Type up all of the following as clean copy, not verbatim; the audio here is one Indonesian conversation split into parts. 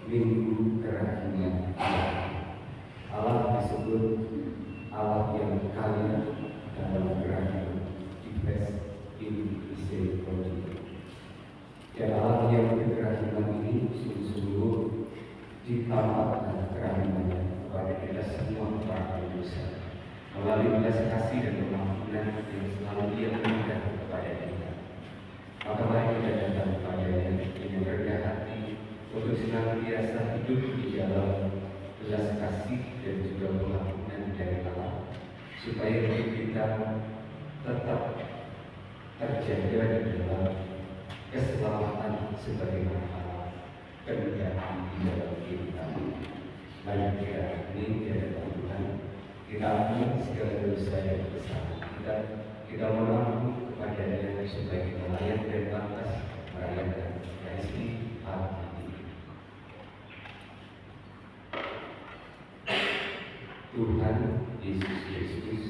Minggu Kerahiman Allah disebut Allah yang kaya dalam kerahiman, Iblis in misericordia. Dan Allah yang kerahiman ini sungguh-sungguh ditampakkan kerahimannya kepada kita semua para manusia melalui belas kasih dan pengampunan yang selalu Dia berikan kepada kita. Maka mari kita datang kepadanya dengan rendah hati untuk senantiasa hidup di dalam belas kasih dan juga pengampunan dari Allah, supaya hidup kita tetap terjaga di dalam keselamatan sebagaimana Allah kehendaki di dalam kita. Mari kita ini di hadapan Tuhan, kita ampuni segala dosa dan kesalahan kita mohon ampun kepadanya supaya kita layak dan pantas merayakan kasih pagi ini. Tuhan Yesus Kristus,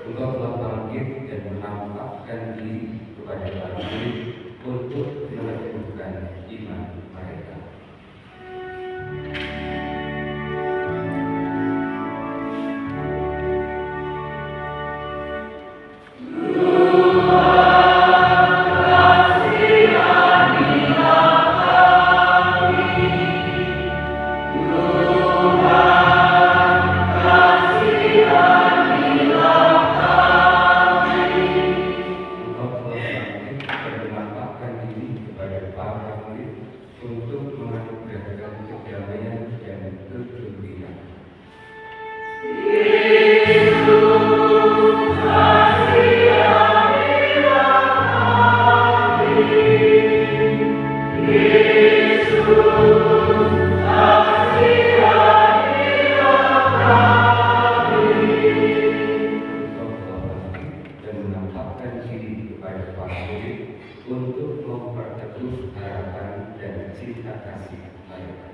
Engkau telah bangkit dan menampakkan diri kepada para murid untuk meneguhkan iman mereka. Untuk memperteguh harapan dan cinta kasih mereka.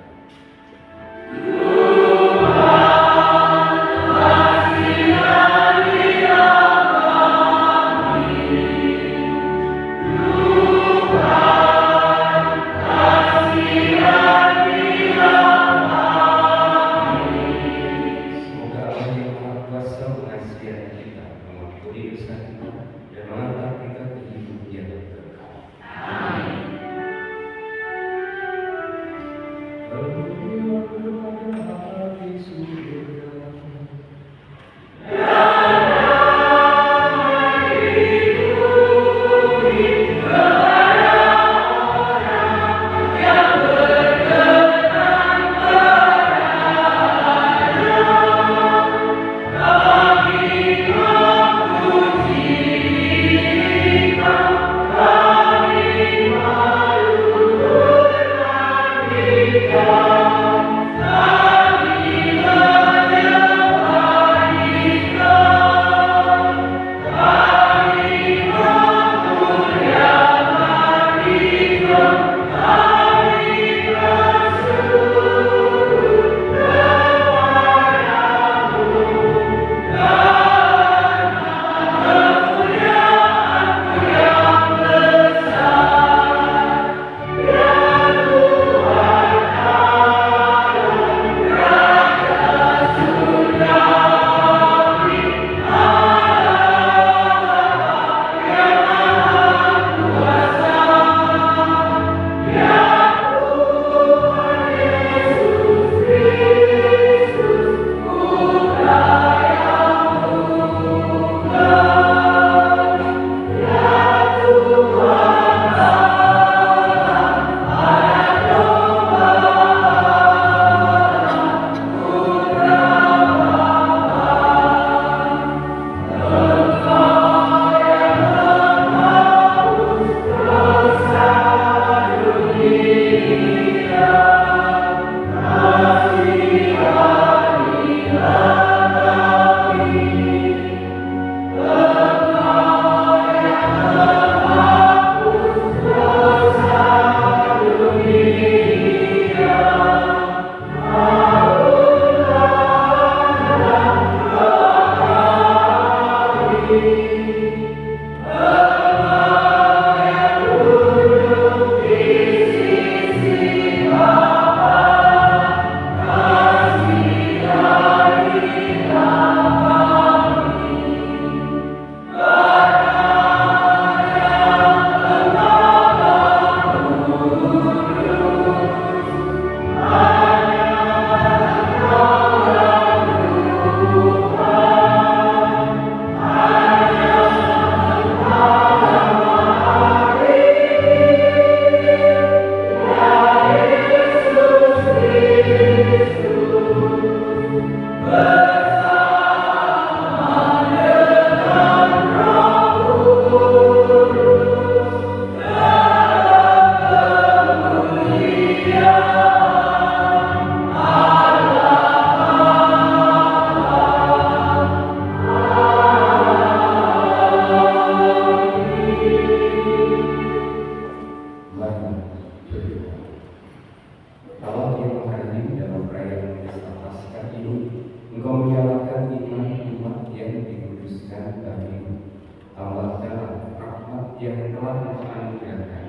saat ini Engkau menyalakan iman umat yang dikuduskan bagimu. Tambahkanlah rahmat yang telah Engkau anugerahkan,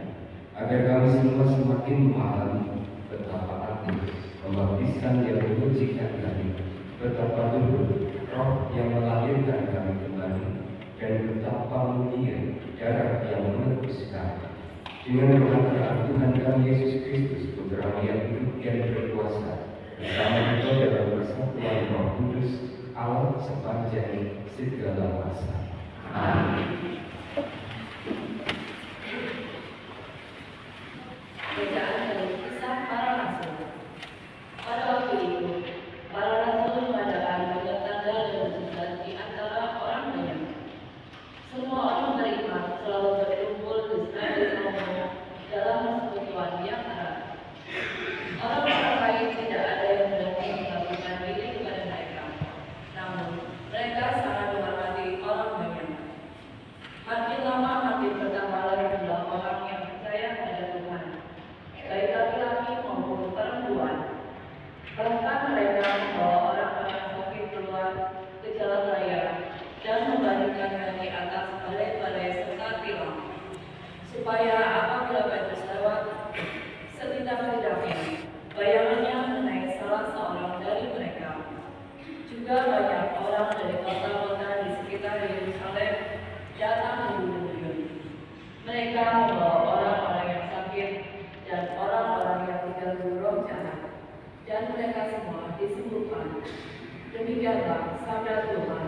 agar kami semua semakin memahami betapa arti membaptiskan yang menyucikan kami, betapa luhur Roh yang melahirkan kami kembali, dan betapa mulia darah yang menebus kami. Dengan pengantaran Tuhan kami Yesus Kristus, Putra yang hidup dan berkuasa, bersama Engkau dalam persatuan Roh Kudus, Allah sepanjang segala masa. Amin. Bacaan dari Kisah Para Rasul. Pada waktu itu, para rasul mengadakan banyak tanda dan mujizat di antara orang banyak. Semua orang beriman selalu berkumpul di sana dalam persekutuan yang erat. Orang-orang lain tidak ada yang berani menggabungkan diri kepada mereka. Namun, mereka sangat menghormati orang banyak. Makin lama makin bertambahlah jumlah orang yang percaya pada Tuhan, baik laki-laki maupun perempuan. Bahkan mereka membawa orang-orang sakit keluar ke jalan raya dan membaringkannya di atas balai-balai serta tiang, supaya apabila Petrus lewat, setidak-tidaknya bayangannya mengenai salah seorang dari mereka. Juga banyak orang dari kota-kota di sekitar Yerusalem datang berduyun-duyun. Mereka membawa orang-orang yang sakit dan orang-orang yang diganggu roh jahat, dan mereka semua disembuhkan. Demikianlah sabda Tuhan.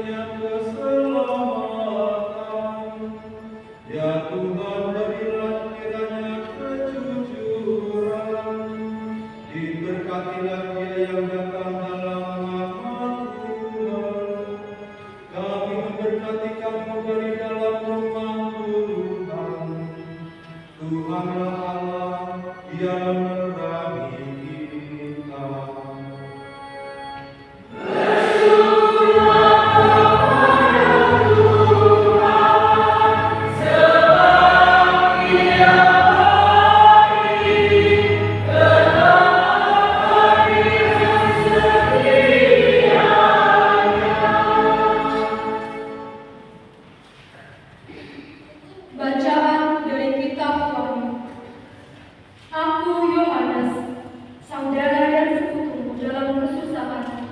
baginya keselamatan. Ya Tuhan, berilah kiranya kejujuran, diberkatilah dia yang datang dalam nama Tuhan. Kami memberkati kamu dari dalam rumah Tuhan. Tuhanlah Allah yang menerangi kita. Bacaan dari kitab Wahyu. Aku Yohanes, saudara dan sekutu dalam kesusahan,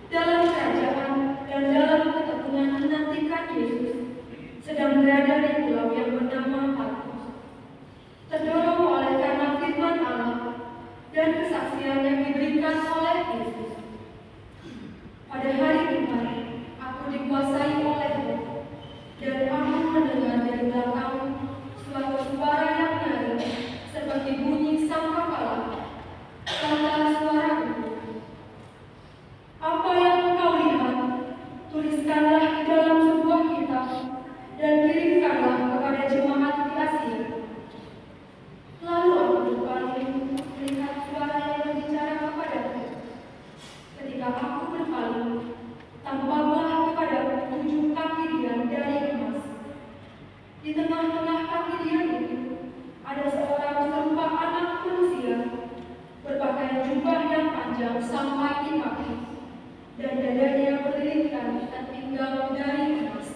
dalam kerajaan dan dalam ketekunan menantikan Yesus, sedang berada di pulau yang bernama Patmos. Terdorong oleh karena firman Allah dan kesaksian yang diberikan oleh Yesus. Pada hari Tuhan, aku dikuasai oleh Roh, dan aku mendengar dari belakang suatu suara yang nyaring seperti bunyi sangkakala. Kata suara itu, apa yang engkau lihat, tuliskanlah di dalam sebuah kitab dan kirimkanlah kepada jemaat di Asia. Lalu aku berpaling melihat suara yang berbicara kepadaku. Ketika aku berpaling, tampaklah kepadaku 7 kaki dian dari emas. Di tengah-tengah kaki dian itu ada seorang serupa anak manusia, berpakaian jubah yang panjang sampai di kaki, dan dadanya berlilitkan ikat pinggang dari emas.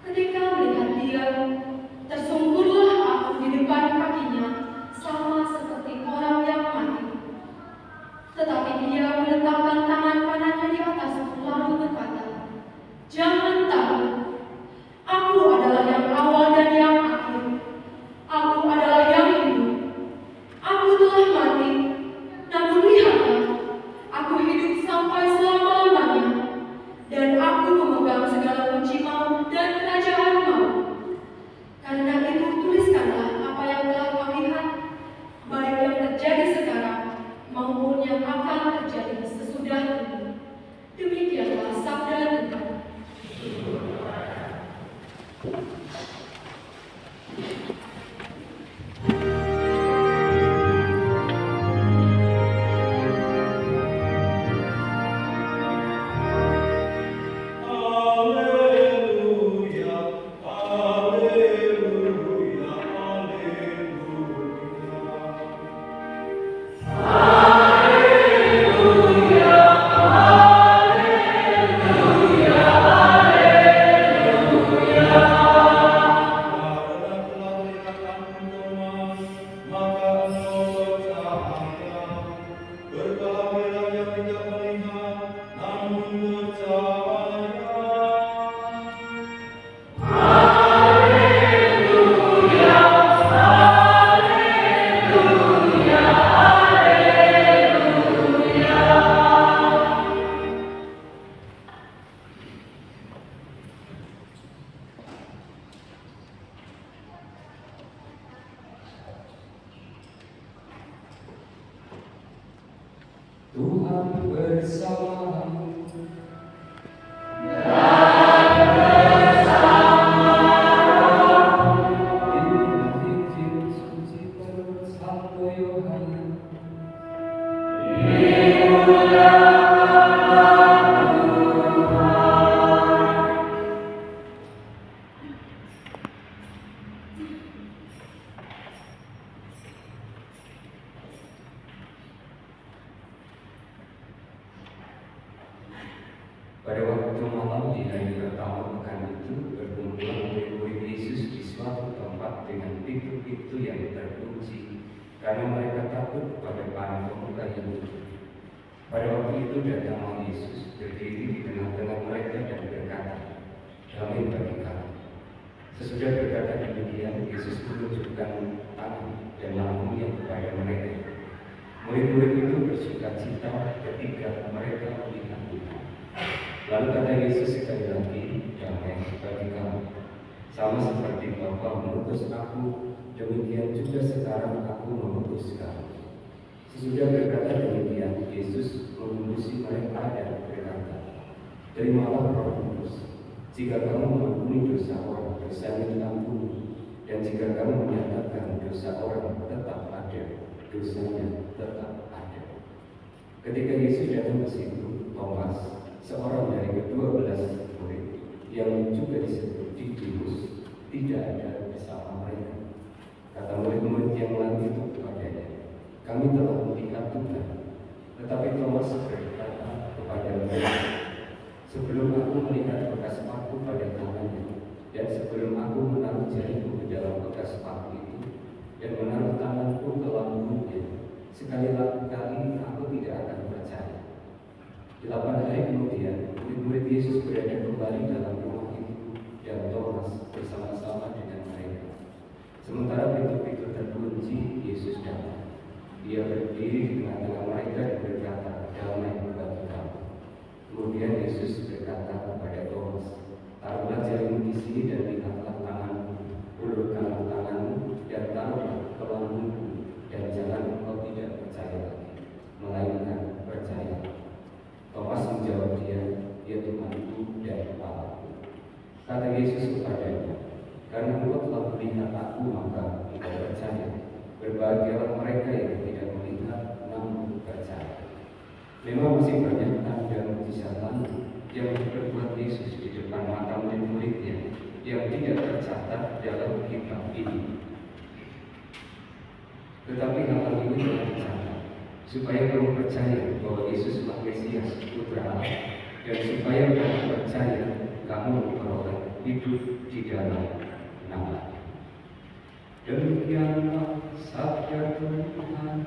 Ketika melihat dia, tersungkurlah aku di depan kakinya, sama seperti orang yang mati. Tetapi dia meletakkan tangan kanannya di atasku lalu berkata, "Jangan takut. Aku adalah yang awal dan yang akhir. Aku adalah yang hidup. Aku telah mati, namun lihatlah, aku hidup sampai selama-lamanya, dan aku memegang segala kunci maut dan kerajaan maut. Karena itu tuliskanlah apa yang telah kau lihat, baik yang terjadi sekarang maupun yang akan terjadi sesudah ini." Demikianlah sabda Tuhan. Haleluya, haleluya, haleluya. Karena telah melihatkan teman, maka engkau bercahaya. Berbahagialah yang tidak melihat, namun percaya. Tuhan bersamamu. Inilah Injil suci menurut Santo Yohanes. Pada waktu malam di hari pertama pekan itu, berkumpul murid-murid Yesus di suatu tempat dengan pintu-pintu yang terkunci, karena mereka takut pada para pemuka Yahudi. Pada waktu itu datanglah Yesus berdiri di tengah-tengah mereka dan berkata, "Damai bagi kamu." Sesudah berkata demikian, Yesus menunjukkan tangan dan lambungnya kepada mereka. Murid-murid itu bersuka cita ketika mereka melihat Tuhan. Lalu kata Yesus sekali lagi, damai bagi kamu. Sama seperti Bapa mengutus aku, demikian juga sekarang aku mengutus kamu. Sesudah berkata demikian, Yesus mengurusi mereka dan berkata, terimalah Roh Kudus. Jika kamu mengampuni dosa orang, dosanya diampuni. Dan jika kamu menyatakan dosa orang tetap ada, dosanya tetap ada. Ketika Yesus datang ke situ, Thomas, seorang dari ke-12 murid yang juga disebut Didimus, tidak ada bersama mereka. Kata murid-murid yang lain itu kepadanya, kami telah melihat Tuhan. Tetapi Thomas berkata kepada mereka, sebelum aku melihat bekas paku pada tangannya, dan sebelum aku menaruh jariku ke dalam bekas paku itu, dan menaruh tanganku ke lambungnya, sekali kali aku tidak akan percaya. 8 hari kemudian, murid-murid Yesus berada kembali dalam rumah itu, dan Thomas bersama-sama dengan mereka. Sementara pintu-pintu terkunci, Yesus datang. Dia berdiri di tengah-tengah mereka dan berkata, damai bagi kamu. Kemudian Yesus berkata kepada Thomas, taruhlah jarimu di sini dan lihatlah tanganmu, ulurkanlah tanganmu dan taruhlah ke lambungku, dan jangan engkau tidak percaya lagi, melainkan percaya. Thomas menjawab dia Tuhanku dan Kepalaku. Kata Yesus kepadanya, karena engkau telah melihat aku, maka engkau percaya. Berbahagialah mereka yang tidak melihat namun percaya. Memang masih banyak tanda mujizat yang diperbuat Yesus di depan mata murid-muridnya yang tidak tercatat dalam kitab ini. Tetapi hal ini telah dicatat supaya kamu percaya bahwa Yesuslah Mesias, Putra Allah, dan supaya kamu percaya kamu memperoleh hidup di dalam nama. Demikianlah sabda Tuhan.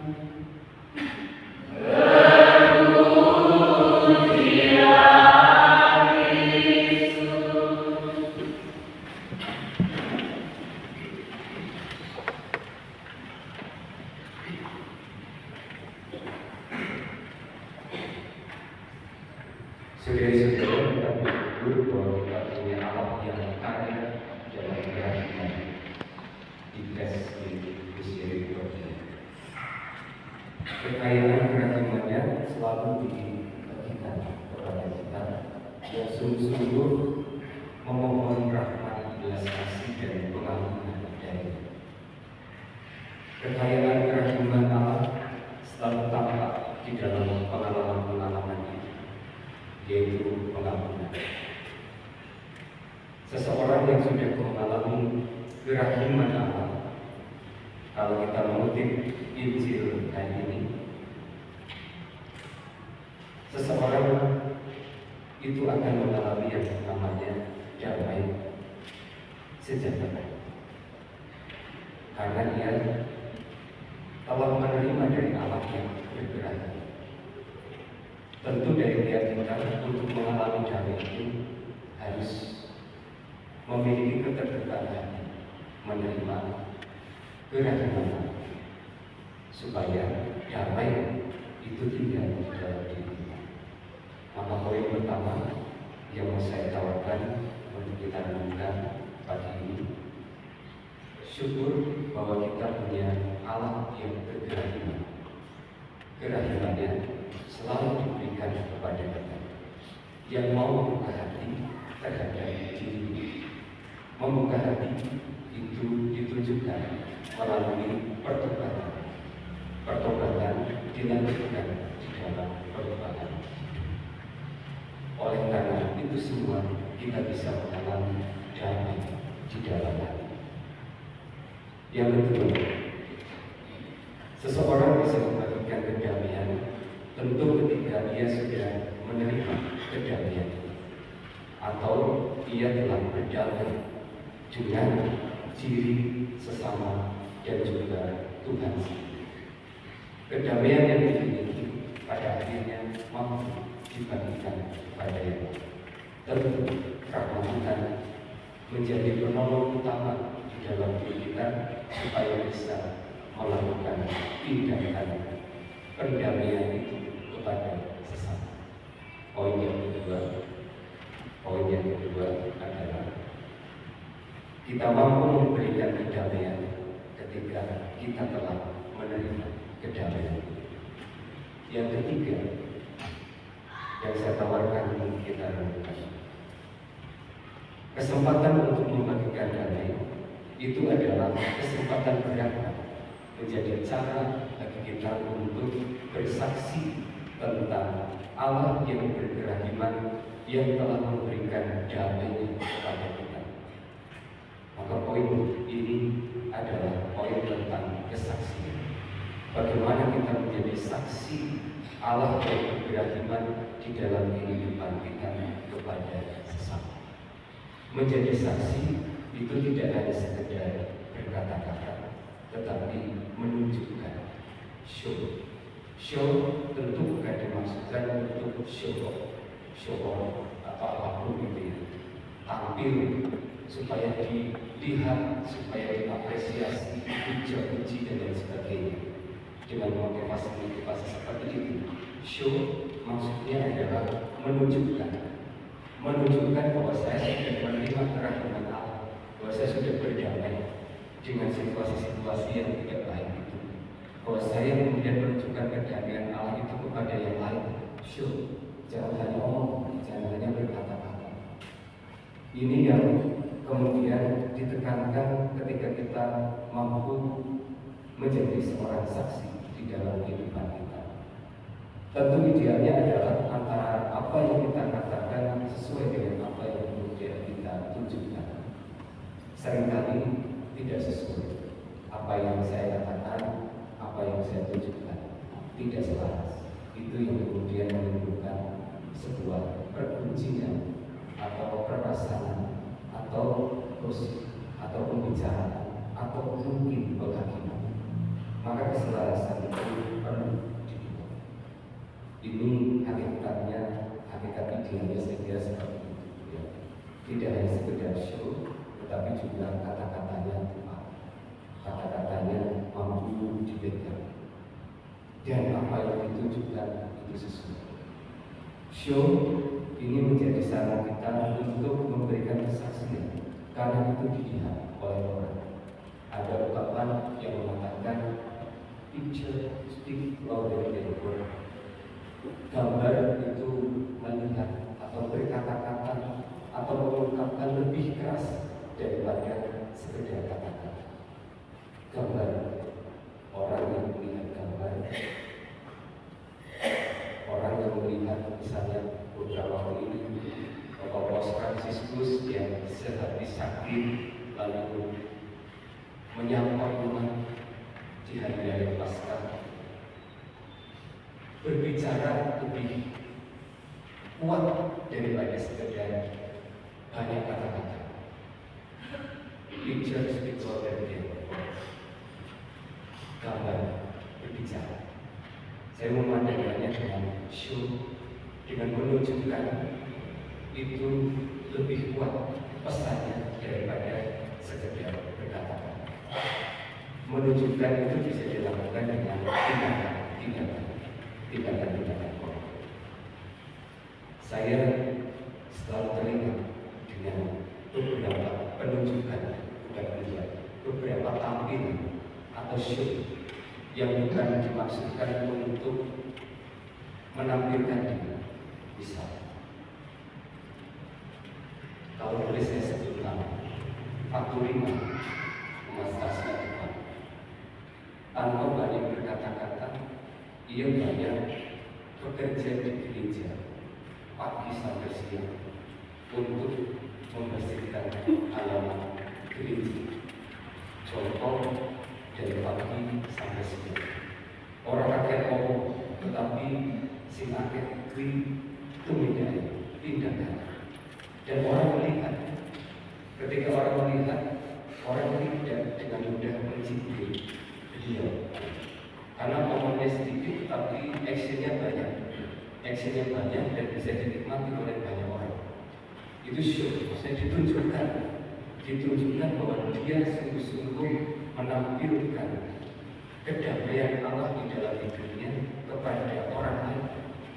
Saudara-saudara, kita bersyukur bahwa kita punya Allah yang kaya dalam kerahiman di Mesir itu. Kekayaan kerahimannya selalu dibagikan kepada kita yang sungguh-sungguh memohon rahmat, belas kasih dan pengampunan dari. Kekayaan kerahiman Allah selalu tampak di dalam pengalaman-pengalaman itu, yaitu pengampunan. Seseorang yang sudah mengalami kerahiman Allah, kalau kita mengutip Injil hari ini, seseorang itu akan mengalami yang namanya damai sejahtera, karena dia telah menerima dari Allah yang bergerak. Tentu dari pihak kita untuk mengalami damai itu harus memiliki keterbukaan hati, menerima kerahiman, supaya damai itu tinggal di dalam diri kita. Maka poin pertama yang mau saya tawarkan untuk kita renungkan pagi ini, syukur bahwa kita punya Allah yang berkerahiman. Kerahimannya selalu diberikan kepada kita yang mau membuka hati terhadap diri. Membuka hati itu ditunjukkan melalui pertobatan. Pertobatan dilanjutkan di dalam pertobatan. Oleh karena itu semua kita bisa mengalami damai di dalam hati. Yang kedua, seseorang bisa membagikan kedamaian tentu ketika dia sudah menerima kedamaian atau ia telah berdamai dengan diri sesama dan juga Tuhan sendiri. Kedamaian yang dimiliki pada akhirnya mampu dibagikan kepada yang lain. Tentu rahmat Tuhan menjadi penolong utama di dalam diri kita supaya bisa melakukan tindakan pendamaian itu kepada sesama. Poin yang kedua, Poin yang kedua adalah kita mampu memberikan kedamaian ketika kita telah menerima kedamaian. Yang ketiga yang saya tawarkan untuk kita lakukan, kesempatan untuk membagikan damai itu adalah kesempatan beragam, menjadi cara bagi kita untuk bersaksi tentang Allah yang berkehakiman yang telah memberikan damai kepada kita. Maka poin ini adalah poin tentang kesaksian. Bagaimana kita menjadi saksi Allah yang berkehakiman di dalam kehidupan kita kepada sesama. Menjadi saksi itu tidak hanya sekedar berkata-kata, tetapi menunjukkan show. Show tentu bukan dimaksudkan untuk show atau apapun gitu ya. Tampil supaya dilihat, supaya diapresiasi, dipuji dan lain sebagainya. Dengan motivasi seperti itu. Show maksudnya adalah menunjukkan bahwa saya sudah menerima kerahiman Allah, bahwa saya sudah berdamai dengan situasi-situasi yang tidak baik itu, bahwa saya kemudian menunjukkan kedamaian Allah itu kepada yang lain. Show, jangan hanya omong, jangan hanya berkata-kata. Ini yang kemudian ditekankan ketika kita mampu menjadi seorang saksi di dalam kehidupan kita. Tentu idealnya adalah antara apa yang kita katakan sesuai dengan apa yang kemudian kita tunjukkan. Seringkali tidak sesuai. Apa yang saya katakan, apa yang saya tunjukkan tidak selaras. Itu yang kemudian menimbulkan sebuah perguncingan atau perasaan atau gosip atau pembicaraan atau mungkin penghakiman. Maka keselarasan itu perlu dibuat. Ini hakikatnya, hakikat idealnya saya kira seperti itu ya. Tidak hanya sekedar show, tetapi juga kata-katanya tepat, kata-katanya mampu dipegang, dan apa yang ditunjukkan itu sesuai. Show ini menjadi sarana kita untuk memberikan kesaksian karena itu dilihat oleh orang. Ada ungkapan yang mengatakan picture speak louder than words. Gambar itu melihat atau berkata-kata atau mengungkapkan lebih keras daripada sekedar kata-kata. Gambar, orang yang melihat gambar, orang yang melihat misalnya beberapa hari ini Bapak Paus Fransiskus yang sehati sakit lalu menyapa umat di hari raya Paskah, berbicara lebih kuat daripada sekedar banyak kata-kata. Picture speaks louder than words. Gambar berbicara. Saya memandangnya dengan show, dengan menunjukkan itu lebih kuat pesannya daripada sekedar berkata-kata. Menunjukkan itu bisa dilakukan dengan tindakan konkret. Saya selalu teringat dengan beberapa penunjukan, beberapa tampil atau show yang bukan dimaksudkan untuk menampilkan diri. Misal, kalau boleh saya sebut nama, Pak Turima, Mas Tasya Depan, tanpa banyak berkata-kata, ia banyak bekerja di gereja pagi sampai siang untuk membersihkan halaman gereja. Contoh dari pagi sampai siang. Orang kakek ngomong, tetapi si kakek tumindai tindakan. Dan orang melihat, ketika orang melihat, orang tidak dengan mudah mencibir beliau. Karena omongnya sedikit, tapi actionnya banyak. Actionnya banyak dan bisa dinikmati oleh banyak orang. Itu show, saya ditunjukkan bahwa dia sungguh-sungguh menampilkan kedamaian Allah di dalam hidupnya kepada orang lain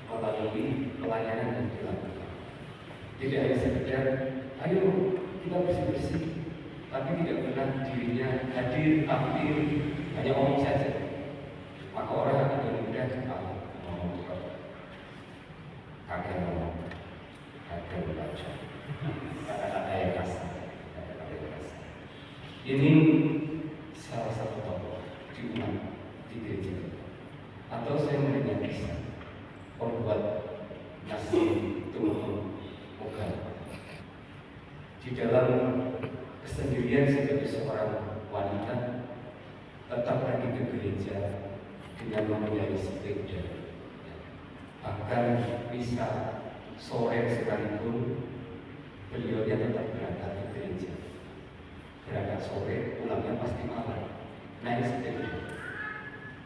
melalui pelayanan yang dilakukan. Tidak hanya sekedar, ayo kita bersih-bersih, tapi tidak pernah dirinya hadir, tampil, hanya omong saja. Maka orang akan dengan mudah ngomong kakek ngomong, kakek membaca, kata-kata yang kasar. Ini salah satu tokoh di umat di gereja. Atau saya mendengar kisah pembuat nasi tumpeng moga. Di dalam kesendirian sebagai seorang wanita tetap pergi ke gereja dengan mempunyai sepeda. Bahkan bisa sore sekalipun beliaunya tetap berangkat ke gereja. Berangkat sore, pulangnya pasti malam. Naik sepeda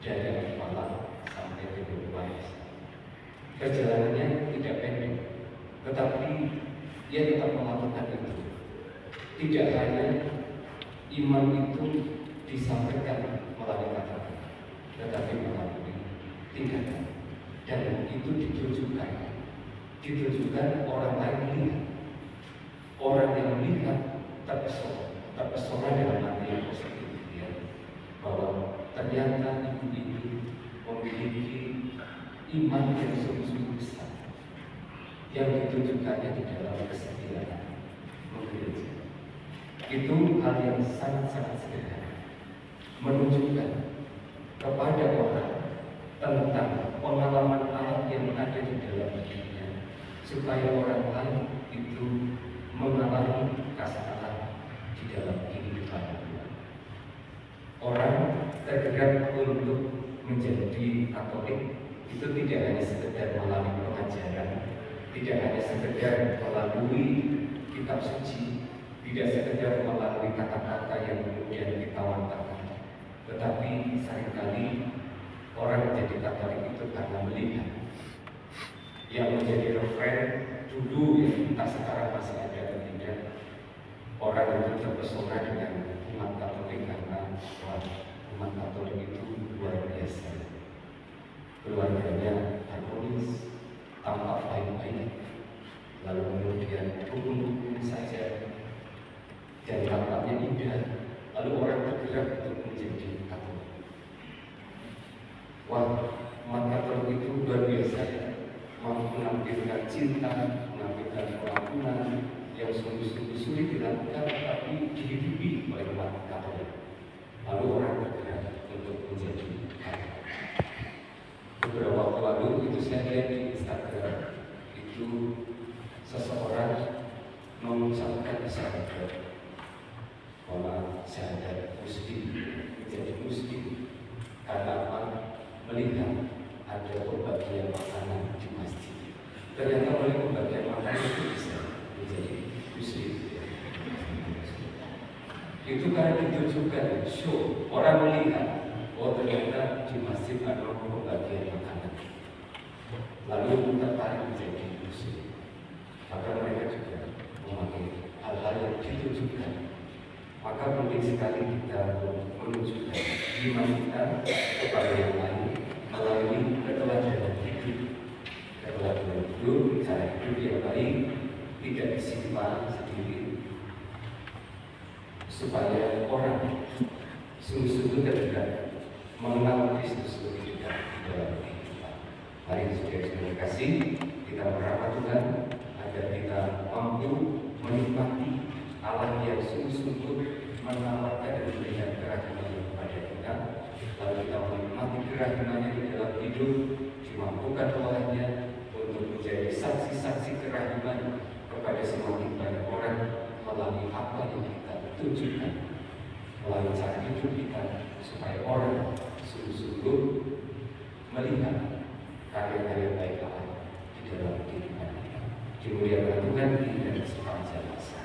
dari malam sampai ke rumah. Perjalanannya tidak pendek, tetapi dia tetap melakukan itu. Tidak hanya iman itu disampaikan melalui kata-kata, tetapi melalui tindakan. Dan itu ditujukan orang lain melihat. Orang yang melihat terpesona dalam arti yang positif, ya, bahwa ternyata ibu ini memiliki iman yang sungguh-sungguh besar, yang ditujukannya di dalam kesetiaan menggereja. Itu hal yang sangat-sangat sederhana, menunjukkan kepada orang tentang pengalaman Allah yang ada di dalam hidupnya, supaya orang lain itu mengalami kasih Allah di dalam kehidupan. Orang tergerak untuk menjadi Katolik itu tidak hanya sekedar melalui pengajaran, tidak hanya sekedar melalui kitab suci, tidak sekedar melalui kata-kata yang kemudian kita wantakan, tetapi seringkali orang menjadi Katolik itu karena melihat. Yang menjadi referen dulu, ya, entah sekarang masih ada atau tidak, orang itu terpesona dengan umat Katolik karena umat Katolik itu luar biasa. Keluarganya harmonis, tampak baik-baik, lalu kemudian rukun-rukun saja, dan tampaknya indah, lalu orang tergerak untuk menjadi Katolik. Wah, umat Katolik itu luar biasa, ya. Mampu menampilkan cinta, menampilkan pengampunan yang sungguh-sungguh sulit dilakukan, tapi dihidupi oleh umat Katolik. Lalu orang tergerak untuk menjadi Katolik. Beberapa waktu lalu itu saya lihat di Instagram, itu seseorang mengucapkan syahadat, bahwa syahadat muslim, menjadi muslim karena apa? Melihat ada pembagian makanan di masjid. Ternyata oleh pembagian makanan itu bisa menjadi muslim. Itu karena ditujukan show, orang melihat, oh ternyata di masjid ada pembagian makanan, lalu tertarik menjadi muslim. Maka mereka juga memakai hal-hal yang ditujukan. Maka penting sekali kita menunjukkan iman kita kepada yang lain melalui keteladanan hidup. Keteladanan hidup, cara hidup yang baik, tidak disimpan sendiri, supaya orang sungguh-sungguh tergerak mengenal Kristus lebih dekat di dalam kehidupan. Mari saudara-saudara kasih, kita berharap Tuhan agar kita mampu menikmati Allah yang sungguh-sungguh menawarkan dan memberikan kerahimannya kepada kita. Lalu kita menikmati kerahimannya di dalam hidup, dimampukan olehnya untuk menjadi saksi-saksi kerahiman kepada semakin banyak orang melalui apa yang kita tunjukkan, melalui cara hidup kita, supaya orang sungguh-sungguh melihat karya-karya baik Allah di dalam kehidupan kita. Dimuliakan Tuhan dan sepanjang masa.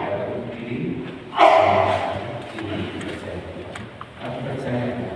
Dalam diri, aku percaya.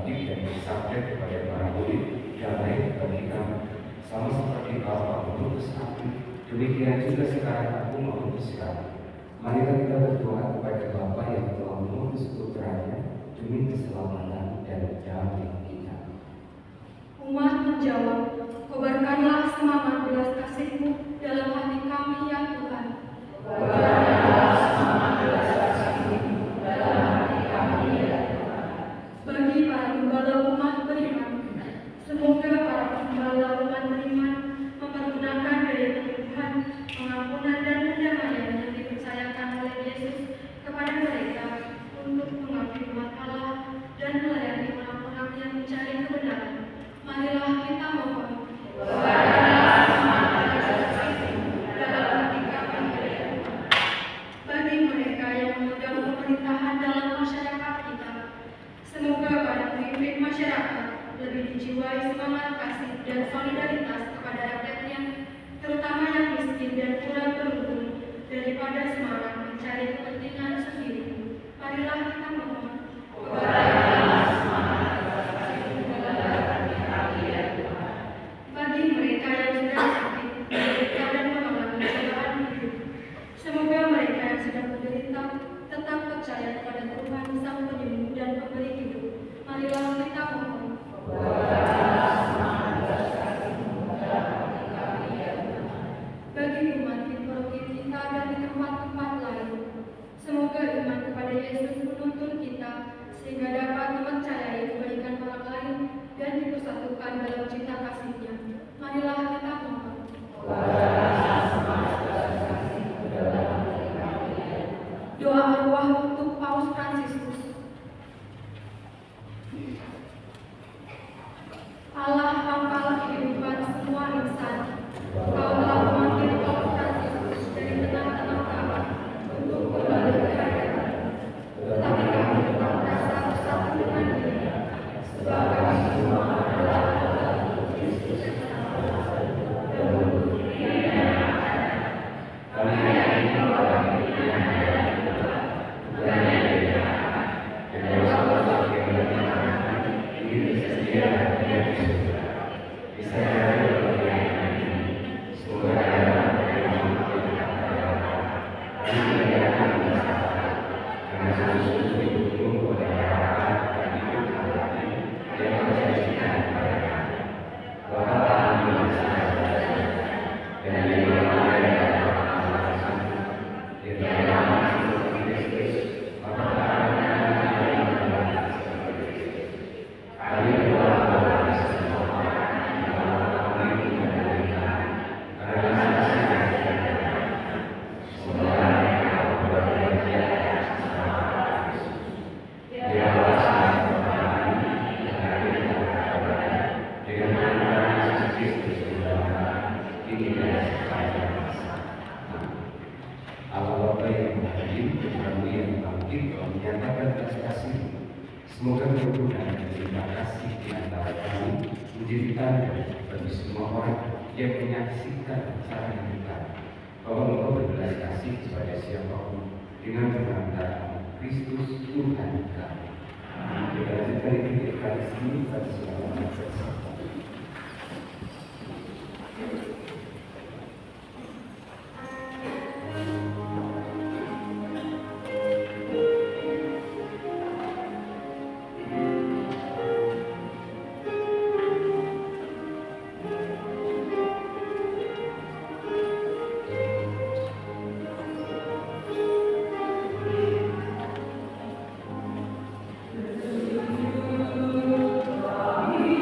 bagi dan bersabda kepada para murid, damai bagi kamu. Sama seperti Bapa mengutus aku, demikian juga sekarang aku mengutus kamu. Marilah kita berdoa kepada Bapa yang telah mengutus putranya demi keselamatan dan damai kita. Umat menjawab, kobarkanlah semangat belas kasih-Mu dalam hati kami ya Tuhan. Kobarkanlah semangat belas kasih-Mu dalam hati kami ya Tuhan. Bagi para gembala umat beriman, semoga para gembala umat beriman mempergunakan daya Tuhan, pengampunan dan pendamaian yang dipercayakan oleh Yesus kepada mereka untuk mengabdi umat Allah dan melayani orang-orang yang mencari kebenaran. Marilah kita mohon. Kobarkanlah semangat belas kasih-Mu dalam hati kami ya Tuhan. Bagi mereka yang memegang pemerintahan dalam masyarakat kita, semoga para pemimpin masyarakat lebih dijiwai semangat kasih dan solidaritas kepada rakyatnya, terutama yang miskin dan kurang beruntung, daripada semangat mencari kepentingan sendiri. Marilah kita mohon. Kobarkanlah semangat belas kasih-Mu dalam hati kami ya Tuhan. Bagi mereka yang sedang sakit, menderita dan mengalami cobaan hidup, semoga mereka yang sedang menderita tetap percaya kepada Tuhan Sang Penyembuh dan Pemberi hidup. Marilah kita mohon. Kobarkanlah semangat belas kasih-Mu dalam hati kami ya Tuhan. Bagi umat di paroki kita dan di tempat-tempat lain, semoga iman kepada Yesus menuntun kita sehingga dapat mempercayai kebaikan orang lain dan dipersatukan dalam cinta kasih-Nya. Marilah kita mohon. Kobarkanlah semangat belas kasih-Mu dalam hati kami ya Tuhan. Doa arwah untuk Paus Fransiskus. Allah pangkal kehidupan semua insan. Kau telah memanggil Paus Fransiskus dari tengah-tengah kami untuk kembali ke hadapan. Tetapi kami tetap merasa bersatu dengan dia, sebab kami semua adalah dalam Kristus dan untuk Dia yang akan. Kami yakini bahwa Dia yang ada di Tuhan, Tuhan yang dinyatakan, dan bersama yang dinyatakan, ini bersedia Dia di surga. Bisa jadi bagian ini, semoga dalam perjalanan kita kami tidak akan merasakan, karena sungguh hidupmu pada harapan dan hidup abadi yang menjanjikan kepada kami. Bapa kami yang di surga, dan dimana ada Bapa di dalam nama Kristus, maka kami kami berdoa kepada semua orang di dalam kami mengendalikan karena saksi dan kebenaran. Semoga mereka berbahagia bersama Kristus. Dia bersama kami dengan kita berkabar dengan Tuhan Yesus Kristus ini dan sekalian masa. Allah Bapa yang hadir, kami yang bangkit menyatakan belas kasih. Semoga kerukunan dan cinta kasih di antara kami menjadi tanda bagi semua orang yang menyaksikan cara hidup kami, bahwa Engkau berbelas kasih kepada siapapun dengan pengantaran Kristus Tuhan kami. Kita lanjutkan ini kali ini pada selama bersama. Kami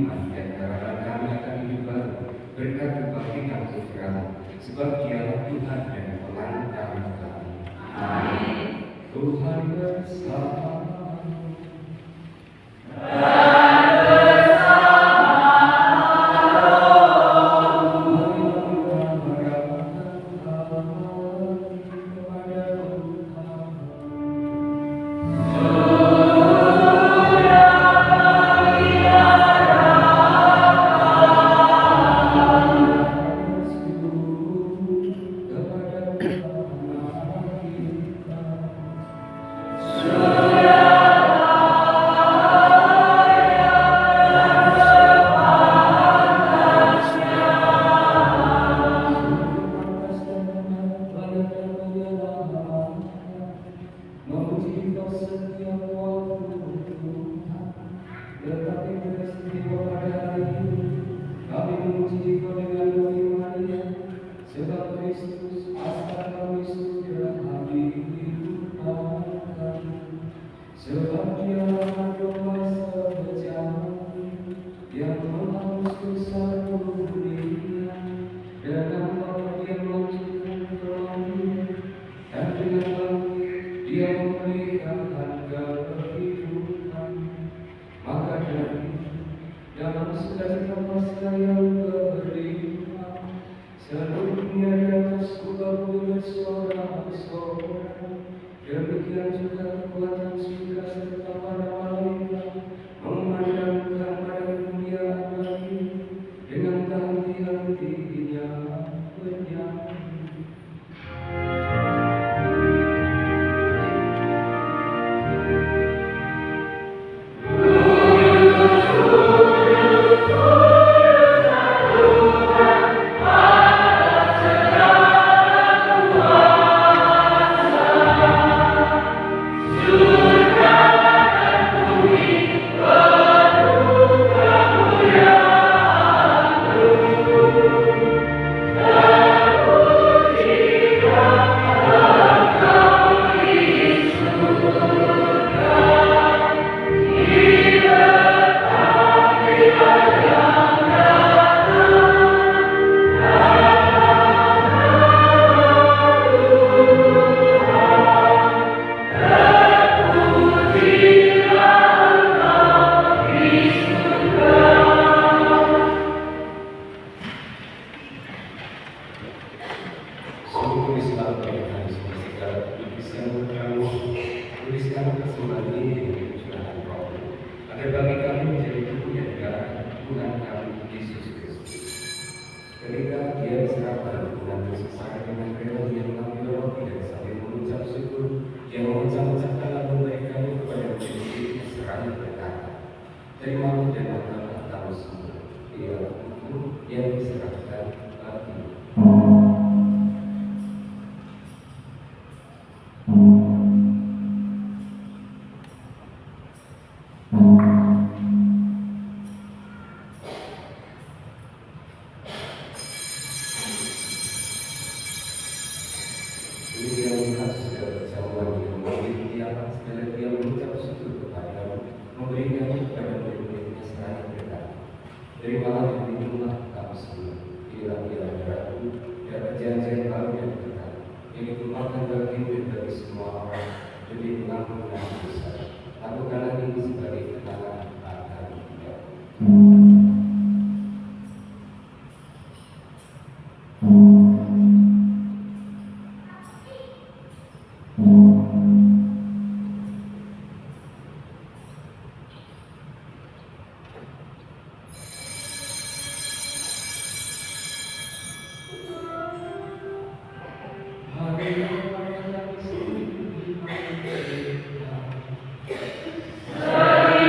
iman dan harapan kami akan hidup baru berkat kebangkitan Putra, sebab Dialah Tuhan dan Pengantar kami. Amin. Tuhan bersama.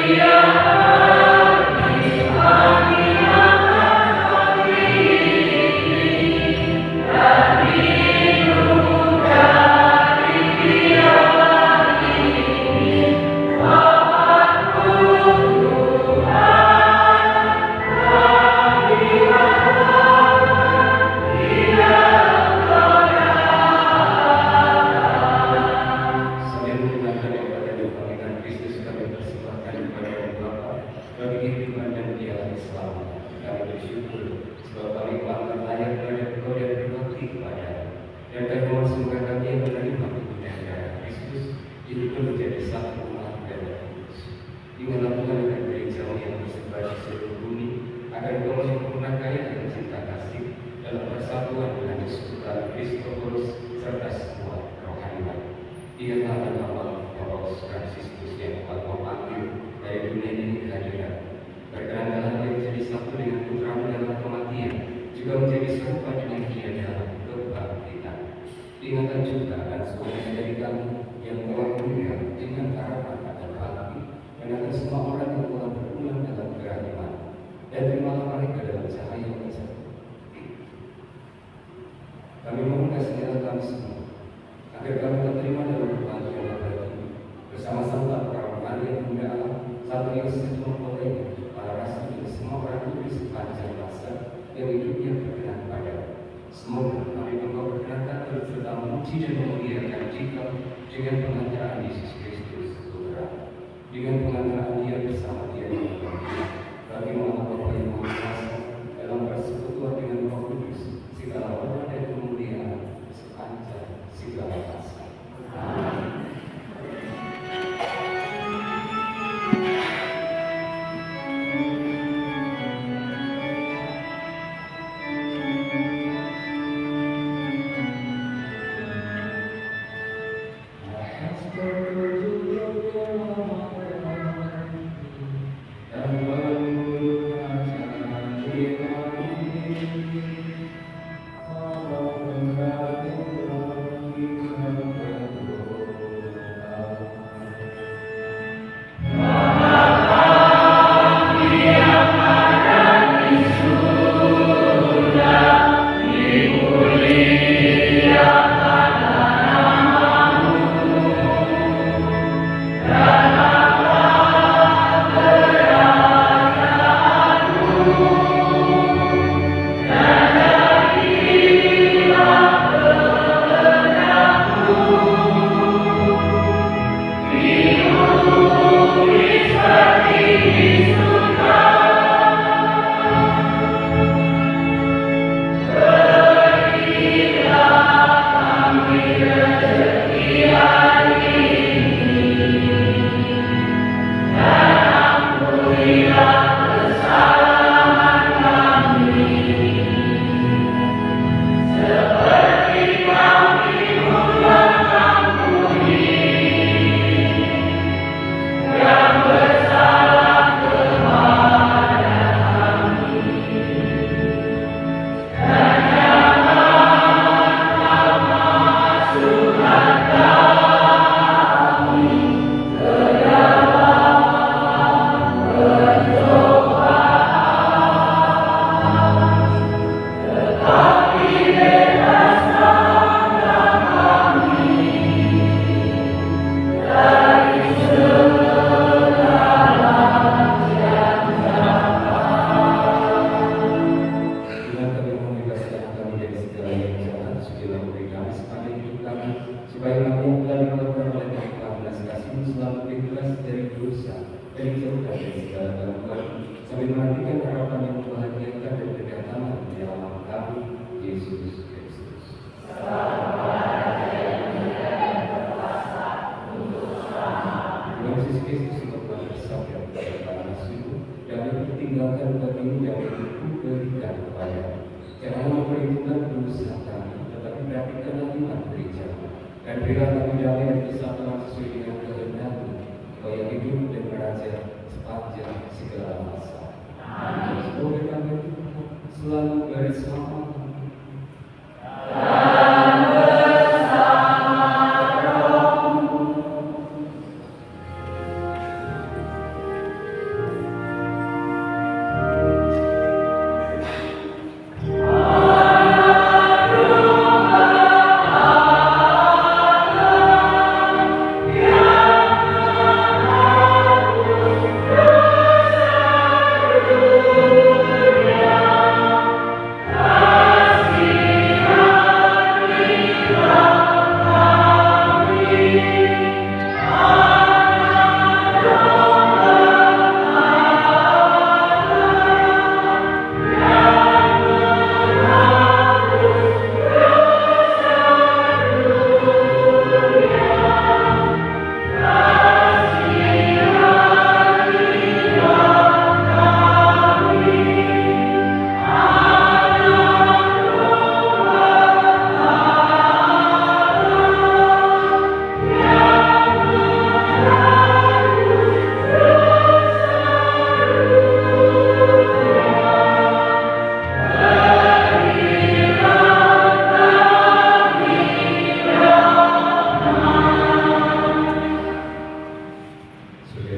Maria, firman dan dialami selamanya. Kami bersyukur sebab kami pantas layak pada Engkau dan berbakti kepada-Mu. Dan kami mohon semoga kami yang menerima tubuh dan darah Kristus itu pun menjadi satu umat dan kudus. Ingatlah Tuhan akan gereja-Mu yang tersebar di seluruh bumi, agar Engkau menyempurnakannya dengan cinta kasih dalam persatuan dengan Yesus Kristus serta semua rohaniwan. Ingatlah amal Paulus Fransiskus yang telah memanggil dari dunia ini kehadiran. Berkenanlah dia menjadi satu dengan putra-Mu dalam kematian, juga menjadi serupa dengan Dia dalam kebangkitan. Ingatlah juga akan semuanya dari kami yang telah meninggal dengan harapan akan bangkit, dan akan semua orang yang telah berulang dalam kerahiman, dan terimalah mereka dalam cahaya yang satu. Kami mohon kasih kami semua, agar kami terima dalam kebangkitan abadi bersama-sama para rohani yang mulia Allah, satu yang sejumlah olehnya, para rasul dan semua orang kudus sepanjang masa yang hidupnya berkenan pada. Semoga kami Engkau berkenan terus serta memuji dan memuliakan Dikau dengan pengantaraan Yesus Kristus Putra, dengan pengantaraan Dia bersama Dia yang bangkit. Bagi Allah Bapa yang Maha Kuasa dalam persekutuan dengan Roh Kudus, segala hormat dan kemuliaan sepanjang segala masa. Amin.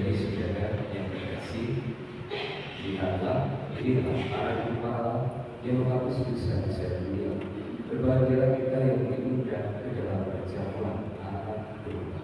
Jadi saudara yang terkasih, lihatlah, inilah para kepala yang menghapus dosa-dosa dunia. Berbahagialah kita yang diundang ke dalam perjamuan anak domba.